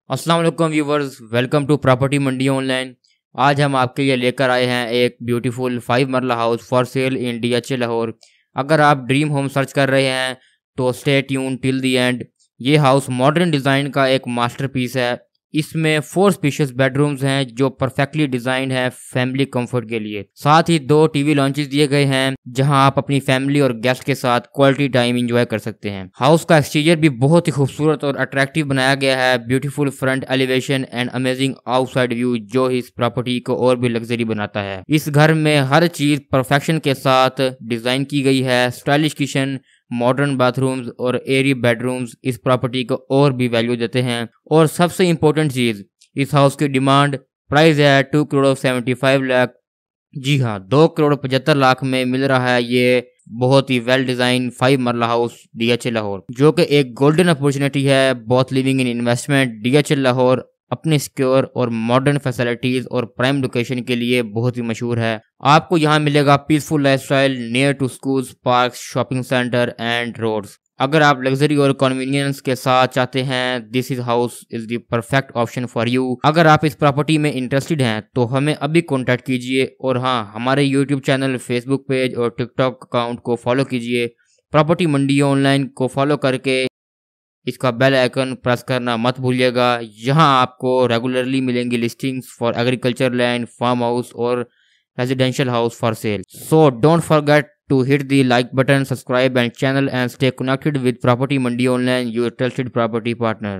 अस्सलाम वालेकुम viewers, welcome to property Mandi online. आज हम आपके लिए लेकर आए हैं एक ब्यूटीफुल 5 मरला house for cell in DHA Lahore. अगर आप ड्रीम होम सर्च कर रहे हैं तो stay tune till the end. ये हाउस मॉडर्न डिज़ाइन का एक मास्टरपीस है। इसमें 4 स्पेशियस बेडरूम्स हैं जो परफेक्टली डिजाइन है फैमिली कंफर्ट के लिए। साथ ही 2 टीवी लॉन्चेस दिए गए हैं जहां आप अपनी फैमिली और गेस्ट के साथ क्वालिटी टाइम एंजॉय कर सकते हैं। हाउस का एक्सटीरियर भी बहुत ही खूबसूरत और अट्रैक्टिव बनाया गया है। Beautiful front elevation and amazing outside view जो इस प्रॉपर्टी को और भी लग्जरी बनाता है। इस घर में हर चीज परफेक्शन के साथ डिजाइन की गई है। स्टाइलिश किचन, मॉडर्न बाथरूम्स और एयरी बेडरूम्स इस प्रॉपर्टी को और भी वैल्यू देते हैं। और सबसे इम्पोर्टेंट चीज, इस हाउस की डिमांड प्राइस है 2,75,00,000। जी हाँ, 2,75,00,000 में मिल रहा है ये बहुत ही वेल डिजाइन 5 मरला हाउस डीएचए लाहौर, जो कि एक गोल्डन अपॉर्चुनिटी है both living in investment. DHA Lahore अपने सिक्योर और मॉडर्न फैसिलिटीज और प्राइम लोकेशन के लिए बहुत ही मशहूर है। आपको यहाँ मिलेगा peaceful lifestyle near to schools, parks, shopping centre and roads. अगर आप लग्जरी और कन्वीनियंस के साथ चाहते हैं, this is house is the perfect option for you. अगर आप इस प्रॉपर्टी में इंटरेस्टेड हैं तो हमें अभी कॉन्टैक्ट कीजिए और हाँ, हमारे यूट्यूब चैनल, फेसबुक पेज और टिकटॉक अकाउंट को फॉलो कीजिए। प्रॉपर्टी मंडी ऑनलाइन को फॉलो करके इसका बेल आइकन प्रेस करना मत भूलिएगा। यहाँ आपको रेगुलरली मिलेंगी listings for agriculture land, farm house और residential house for sale. So don't forget to hit the like button, subscribe and channel and stay connected with Property Mandi Online, your trusted property partner.